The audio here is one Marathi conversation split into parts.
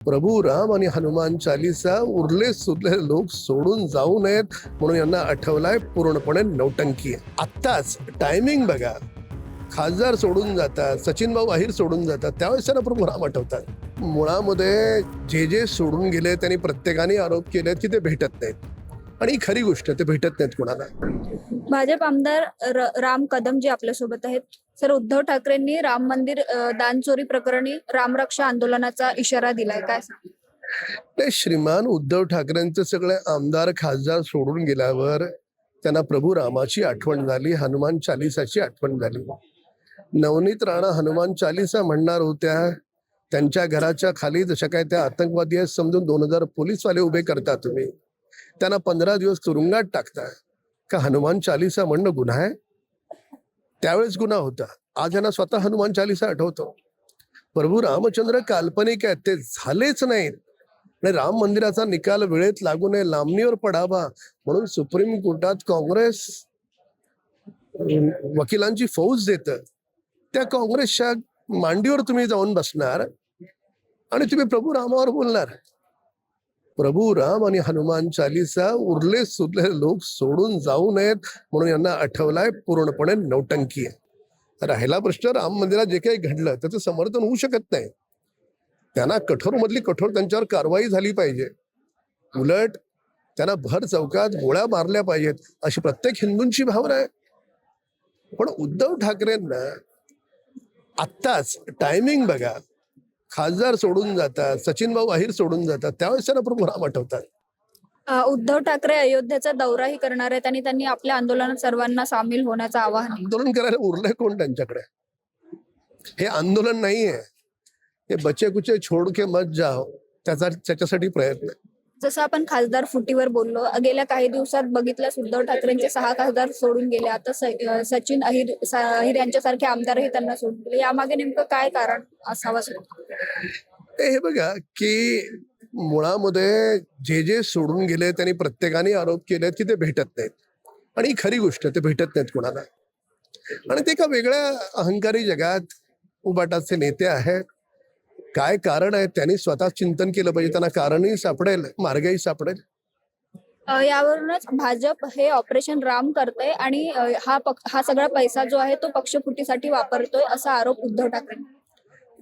प्रभू राम आणि हनुमान चालीसा उरले सुरले लोक सोडून जाऊ नयेत म्हणून यांना आठवलाय पूर्णपणे नौटंकी. आत्ताच टायमिंग बघा, खासदार सोडून जातात, सचिन भाऊ अहिर सोडून जातात, त्यावेळेस त्यांना प्रभू राम आठवतात. मुळामध्ये जे सोडून गेले त्यांनी प्रत्येकाने आरोप केले की ते भेटत नाहीत, आणि खरी गोष्ट ते भेटत नाहीत कोणाला. भाजप आमदार राम कदम जे आपल्यासोबत आहेत. सर, उद्धव ठाकरेंनी राम मंदिर दान चोरी प्रकरणी रामरक्षा आंदोलनाचा इशारा दिलाय, काय सांग? ते श्रीमान उद्धव ठाकरेंचे सगळे आमदार खासदार सोडून गेल्यावर त्यांना प्रभू रामाची आठवण झाली, हनुमान चालीसाची आठवण झाली. नवनीत राणा हनुमान चालीसा म्हणणार होत्या, त्यांच्या घराच्या खाली जशा काय त्या आतंकवादी आहेत समजून 2000 पोलीसवाले उभे करता, तुम्ही त्यांना 15 दिवस तुरुंगात टाकता का? हनुमान चालीसा म्हणणं गुन्हा आहे? त्यावेळेस गुन्हा होता. आज यांना स्वतः हनुमान चालीसा आठवतो. प्रभू रामचंद्र काल्पनिक आहेत, ते झालेच नाहीत. आणि राम मंदिराचा निकाल वेळेत लागू नये, लांबणीवर पडावा म्हणून सुप्रीम कोर्टात काँग्रेस वकिलांची फौज देतं. त्या काँग्रेसच्या मांडीवर तुम्ही जाऊन बसणार आणि तुम्ही प्रभू रामावर बोलणार. प्रभू राम आणि हनुमान चालीसा उरले सुरले लोक सोडून जाऊ नयेत म्हणून यांना आठवलाय पूर्णपणे नौटंकी. राहिला प्रश्न राम मंदिरात जे काही घडलं त्याचं समर्थन होऊ शकत नाही. त्यांना कठोर मधली कठोर त्यांच्यावर कारवाई झाली पाहिजे. उलट त्यांना भर चौकात गोळ्या मारल्या पाहिजेत अशी प्रत्येक हिंदूंची भावना आहे. पण उद्धव ठाकरेंना आत्ताच टायमिंग बघा, खासदार सोडून जातात, सचिन भाऊ अहिर सोडून जातात, त्यावेळेस त्यांना प्रभू राम आठवतात. उद्धव ठाकरे अयोध्येचा दौराही करणार आहेत आणि त्यांनी आपल्या आंदोलनात सर्वांना सामील होण्याचं आवाहन. आंदोलन करायला उरलंय कोण त्यांच्याकडे? हे आंदोलन नाहीये, हे बचे कुचे छोड के मत जाओ त्याच्यासाठी प्रयत्न आहे. जसं आपण खासदार फुटीवर बोललो, गेल्या काही दिवसात बघितल्यास उद्धव ठाकरेंचे 6 खासदार सोडून गेले. आता सचिन अहिर यांच्यासारखे आमदारही त्यांना सोडून गेले. यामागे नेमकं काय कारण असावं? हे बघा की मुळामध्ये जे सोडून गेले त्यांनी प्रत्येकाने आरोप केले की ते भेटत नाहीत, आणि खरी गोष्ट ते भेटत नाहीत कोणाला. आणि ते एका वेगळ्या अहंकारी जगात उबाटाचे नेते आहेत. काय कारण आहे त्यांनी स्वतः चिंतन केलं पाहिजे. त्यांना कारणही सापडेल, मार्गही सापडेल. यावरूनच भाजप हे ऑपरेशन राम करतंय आणि हा सगळा पैसा जो आहे तो पक्षफुटीसाठी वापरतोय असा आरोप उद्धव ठाकरे.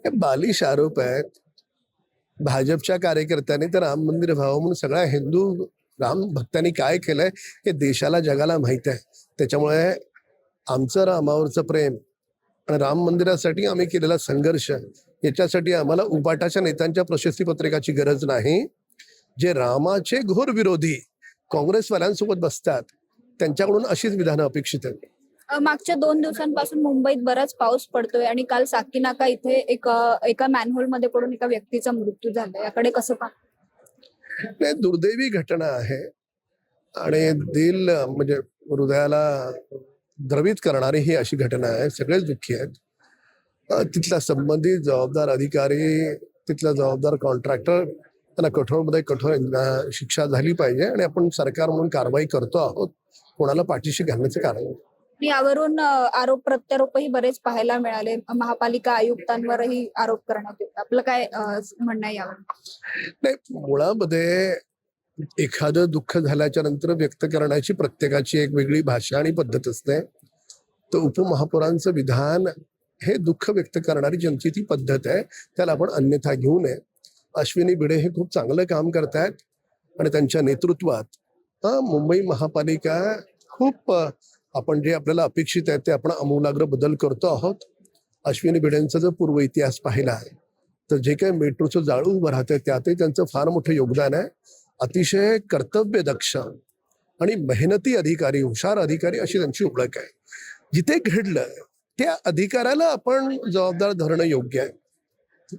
हे बालिश आरोप आहेत. भाजपच्या कार्यकर्त्यांनी तर राम मंदिर व्हावं म्हणून सगळ्या हिंदू राम भक्तांनी काय केलंय हे देशाला जगाला माहित आहे. त्याच्यामुळे आमचं रामावरचं प्रेम आणि राम मंदिरासाठी आम्ही केलेला संघर्ष, याच्यासाठी आम्हाला उबाटाच्या नेत्यांच्या प्रशस्ती पत्रिकाची गरज नाही. जे रामाचे घोर विरोधी काँग्रेसवाल्यांसोबत बसतात त्यांच्याकडून अशीच विधानं अपेक्षित आहेत. मागच्या 2 दिवसांपासून मुंबईत बराच पाऊस पडतोय आणि काल साकीनाका इथे एका मॅनहोल मध्ये पडून एका व्यक्तीचा मृत्यू झाला. याकडे कसं पाहता? दुर्दैवी घटना आहे आणि दिल म्हणजे हृदयाला द्रवित करणारी ही अशी घटना आहे. सगळेच दुःखी आहेत. तिथला संबंधित जबाबदार अधिकारी, तिथला जबाबदार कॉन्ट्रॅक्टर, त्यांना कठोरमध्ये कठोर शिक्षा झाली पाहिजे. आणि आपण सरकार म्हणून कारवाई करतो आहोत, कोणाला पाठीशी घालण्याचं कारण. यावरून आरोप प्रत्यारोपही बरेच पाहायला मिळाले. महापालिका आयुक्तांवरही आरोप करण्यात येतात. आपलं काय म्हणणं आहे यावर? नाही, मुळामध्ये एखादं दुःख झाल्याच्या नंतर व्यक्त करण्याची प्रत्येकाची एक वेगळी भाषा आणि पद्धत असते. तर उपमहापौरांचं विधान हे दुःख व्यक्त करणारी ज्यांची ती पद्धत आहे त्याला आपण अन्यथा घेऊ नये. अश्विनी भिडे हे खूप चांगलं काम करतायत आणि त्यांच्या नेतृत्वात मुंबई महापालिका खूप आपण जे आपल्याला अपेक्षित आहे ते आपण आमूलाग्र बदल करतो आहोत. अश्विनी भिडेंचा जर पूर्व इतिहास पाहिला आहे तर जे काही मेट्रोचं जाळं उभं राहतंय त्यातही त्यांचं फार मोठं योगदान आहे. अतिशय कर्तव्यदक्ष आणि मेहनती अधिकारी, हुशार अधिकारी अशी त्यांची ओळख आहे. जिथे घडलं त्या अधिकाऱ्याला आपण जबाबदार धरणं योग्य आहे.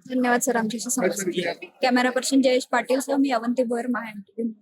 धन्यवाद सर आमच्याशी संवाद. कॅमेरा पर्सन जयेश पाटील सह मी अवंती भोयर, महाएमटीव्ही.